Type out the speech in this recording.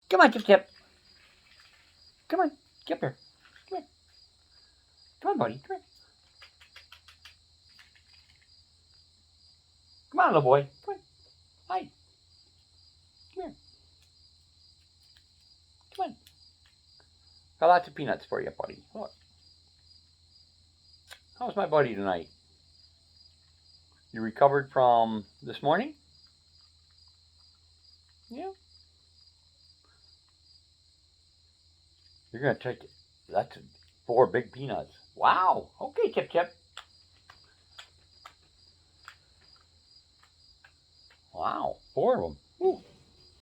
Come on, Chip Chip. Come on. Get up here. Come here. Come on, buddy. Come here. Come on, little boy. Come on. Hi. Come here. Come on. Got lots of peanuts for you, buddy. Look. How's my buddy tonight? You recovered from this morning? Yeah. You're going to take it. That's 4 big peanuts. Wow. Okay, Chip Chip. Wow. 4 of them. Ooh.